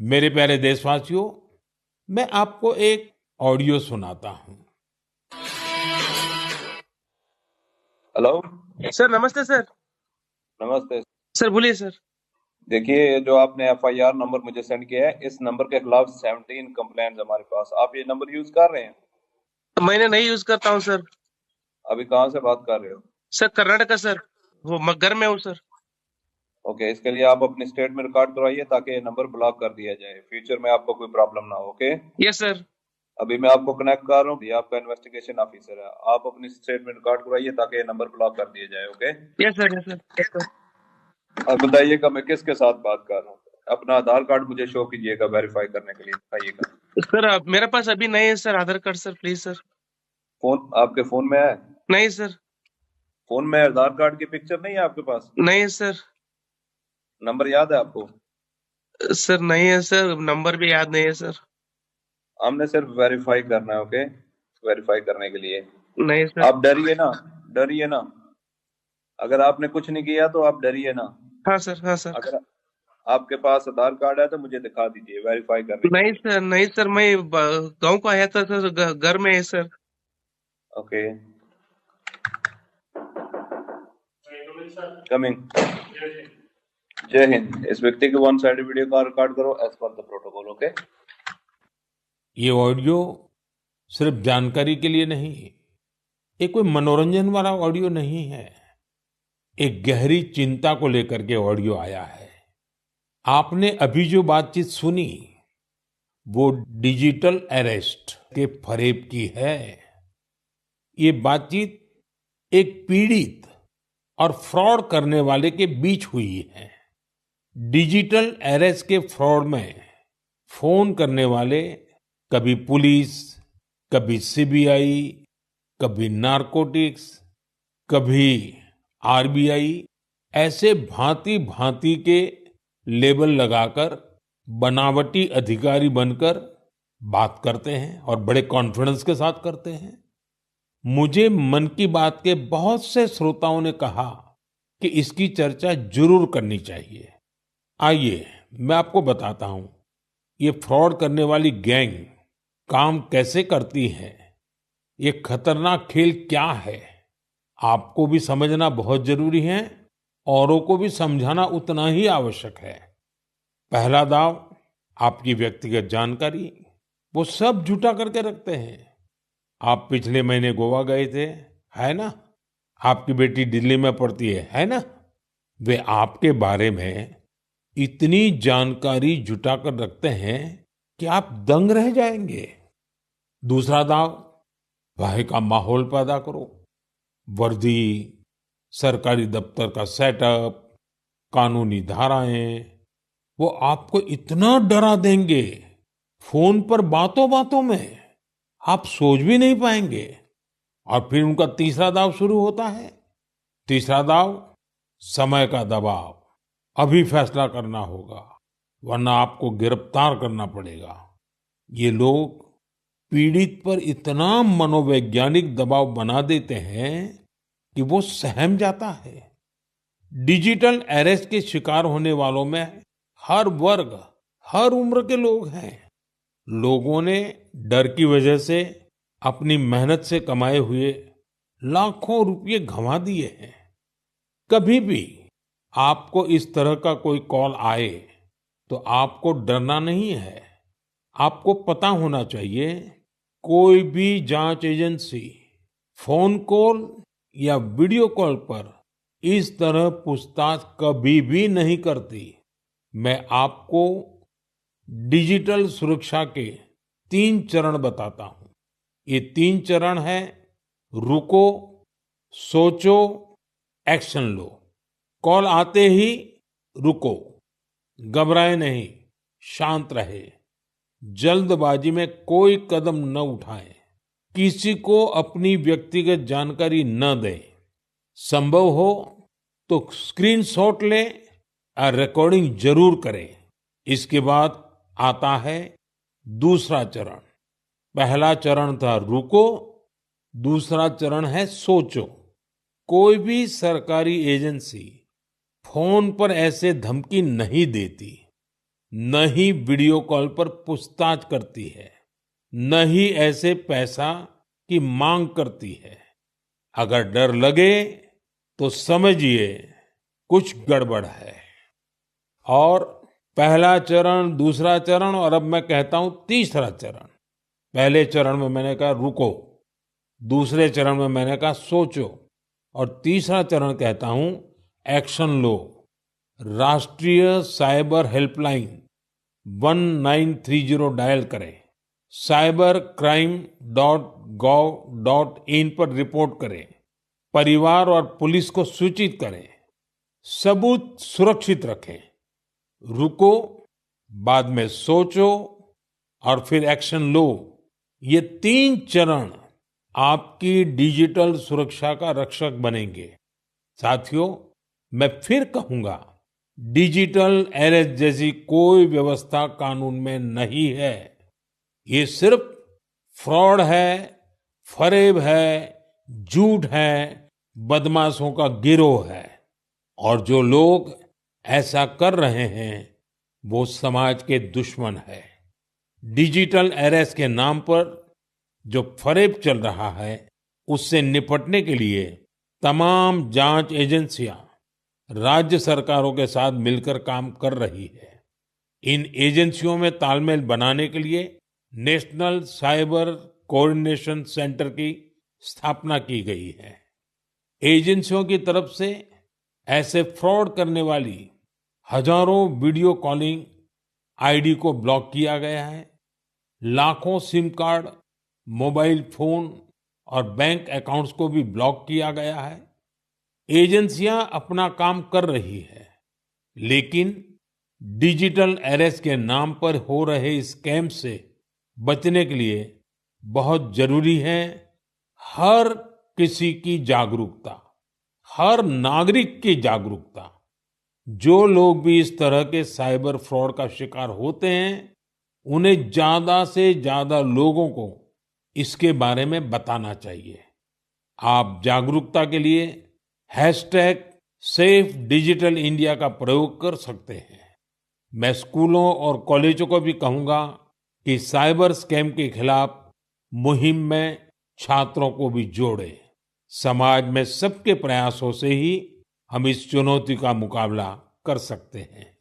मेरे प्यारे देशवासियों, मैं आपको एक ऑडियो सुनाता हूं। हेलो। सर नमस्ते सर। नमस्ते। सर बोलिए सर। देखिए, ये जो आपने एफआईआर नंबर मुझे सेंड किया है, इस नंबर के खिलाफ 17 कंप्लेंट्स हमारे पास। आप ये नंबर यूज कर रहे हैं? मैंने नहीं यूज करता हूँ सर। अभी कहाँ से बात कर रहे हो? Sir Karnataka sir. वो घर में हूँ सर। ओके, इसके लिए आप अपनी स्टेट में रिकॉर्ड करवाइए ताकि ये नंबर ब्लॉक कर दिया जाए, फ्यूचर में आपको कोई प्रॉब्लम ना हो। Okay, yes sir. अभी मैं आपको कनेक्ट कर रहा हूँ, ये आपका इन्वेस्टिगेशन ऑफिसर है। आप अपनी स्टेट में रिकॉर्ड करवाइए ताकि ये नंबर ब्लॉक कर दिया जाए। Okay, yes sir yes sir yes sir. अब बताइएगा मैं किसके साथ बात कर रहा हूँ। अपना आधार कार्ड मुझे शो कीजिएगा वेरीफाई करने के लिए, बताइएगा। सर मेरे पास अभी नहीं है sir Aadhaar card sir, please sir. Phone आपके फोन में है? नहीं सर। फोन में आधार कार्ड की पिक्चर नहीं है आपके पास? नहीं है सर। नंबर याद है आपको? सर नहीं है सर, नंबर भी याद नहीं है सर। हमने सिर्फ वेरीफाई करना है। ओके, वेरीफाई करने के लिए नहीं सर। आप डरिए ना, डरिए ना। अगर आपने कुछ नहीं किया तो आप डरिए ना। हाँ सर हाँ सर। अगर आपके पास आधार कार्ड है तो मुझे दिखा दीजिए वेरीफाई करने के नहीं लिए। सर नहीं सर, मैं गांव को आया था सर, घर में है सर। Okay, coming. जय हिंद। इस व्यक्ति के वन साइड वीडियो का रिकॉर्ड करो as per the protocol. Okay, ये ऑडियो सिर्फ जानकारी के लिए नहीं, ये कोई मनोरंजन वाला ऑडियो नहीं है। एक गहरी चिंता को लेकर के ऑडियो आया है। आपने अभी जो बातचीत सुनी, वो डिजिटल अरेस्ट के फरेब की है। ये बातचीत एक पीड़ित और फ्रॉड करने वाले के बीच हुई है। डिजिटल अरेस्ट के फ्रॉड में फोन करने वाले कभी पुलिस, कभी सीबीआई, कभी नारकोटिक्स, कभी आरबीआई, ऐसे भांति भांति के लेबल लगाकर बनावटी अधिकारी बनकर बात करते हैं और बड़े कॉन्फिडेंस के साथ करते हैं। मुझे मन की बात के बहुत से श्रोताओं ने कहा कि इसकी चर्चा जरूर करनी चाहिए। आइए मैं आपको बताता हूं ये फ्रॉड करने वाली गैंग काम कैसे करती है, ये खतरनाक खेल क्या है। आपको भी समझना बहुत जरूरी है, औरों को भी समझाना उतना ही आवश्यक है। पहला दाव, आपकी व्यक्तिगत जानकारी, वो सब जुटा करके रखते हैं। आप पिछले महीने गोवा गए थे, है ना? आपकी बेटी दिल्ली में पढ़ती है ना? वे आपके बारे में इतनी जानकारी जुटा कर रखते हैं कि आप दंग रह जाएंगे। दूसरा दाव, भय का माहौल पैदा करो। वर्दी, सरकारी दफ्तर का सेटअप, कानूनी धाराएं, वो आपको इतना डरा देंगे, फोन पर बातों बातों में आप सोच भी नहीं पाएंगे। और फिर उनका तीसरा दाव शुरू होता है। तीसरा दाव, समय का दबाव। अभी फैसला करना होगा, वरना आपको गिरफ्तार करना पड़ेगा। ये लोग पीड़ित पर इतना मनोवैज्ञानिक दबाव बना देते हैं कि वो सहम जाता है। डिजिटल अरेस्ट के शिकार होने वालों में हर वर्ग, हर उम्र के लोग हैं। लोगों ने डर की वजह से अपनी मेहनत से कमाए हुए लाखों रुपए गंवा दिए हैं। कभी भी आपको इस तरह का कोई कॉल आए तो आपको डरना नहीं है। आपको पता होना चाहिए, कोई भी जांच एजेंसी फोन कॉल या वीडियो कॉल पर इस तरह पूछताछ कभी भी नहीं करती। मैं आपको डिजिटल सुरक्षा के 3 चरण बताता हूं। ये 3 चरण है: रुको, सोचो, एक्शन लो। कॉल आते ही रुको, घबराए नहीं, शांत रहे, जल्दबाजी में कोई कदम न उठाएं, किसी को अपनी व्यक्तिगत जानकारी न दें। संभव हो तो स्क्रीनशॉट लें और रिकॉर्डिंग जरूर करें। इसके बाद आता है दूसरा चरण। पहला चरण था रुको, दूसरा चरण है सोचो। कोई भी सरकारी एजेंसी फोन पर ऐसे धमकी नहीं देती। न ही वीडियो कॉल पर पूछताछ करती है, न ही ऐसे पैसा की मांग करती है। अगर डर लगे तो समझिए कुछ गड़बड़ है। और पहला चरण, दूसरा चरण और अब मैं कहता हूं तीसरा चरण। पहले चरण में मैंने कहा रुको, दूसरे चरण में मैंने कहा सोचो, और तीसरा चरण कहता हूं एक्शन लो। राष्ट्रीय साइबर हेल्पलाइन 1930 डायल करें, cybercrime.gov.in पर रिपोर्ट करें, परिवार और पुलिस को सूचित करें, सबूत सुरक्षित रखें। रुको, बाद में सोचो और फिर एक्शन लो। ये 3 चरण आपकी डिजिटल सुरक्षा का रक्षक बनेंगे। साथियों, मैं फिर कहूंगा, डिजिटल अरेस्ट जैसी कोई व्यवस्था कानून में नहीं है। ये सिर्फ फ्रॉड है, फरेब है, झूठ है, बदमाशों का गिरोह है। और जो लोग ऐसा कर रहे हैं वो समाज के दुश्मन है। डिजिटल अरेस्ट के नाम पर जो फरेब चल रहा है उससे निपटने के लिए तमाम जांच एजेंसियां राज्य सरकारों के साथ मिलकर काम कर रही है। इन एजेंसियों में तालमेल बनाने के लिए नेशनल साइबर कोऑर्डिनेशन सेंटर की स्थापना की गई है। एजेंसियों की तरफ से ऐसे फ्रॉड करने वाली हजारों वीडियो कॉलिंग आईडी को ब्लॉक किया गया है। लाखों सिम कार्ड, मोबाइल फोन और बैंक अकाउंट्स को भी ब्लॉक किया गया है। एजेंसियां अपना काम कर रही है, लेकिन डिजिटल अरेस्ट के नाम पर हो रहे स्कैम से बचने के लिए बहुत जरूरी है हर किसी की जागरूकता, हर नागरिक की जागरूकता। जो लोग भी इस तरह के साइबर फ्रॉड का शिकार होते हैं, उन्हें ज्यादा से ज्यादा लोगों को इसके बारे में बताना चाहिए। आप जागरूकता के लिए सेफ डिजिटल इंडिया का प्रयोग कर सकते हैं। मैं स्कूलों और कॉलेजों को भी कहूंगा कि साइबर स्कैम के खिलाफ मुहिम में छात्रों को भी जोड़े। समाज में सबके प्रयासों से ही हम इस चुनौती का मुकाबला कर सकते हैं।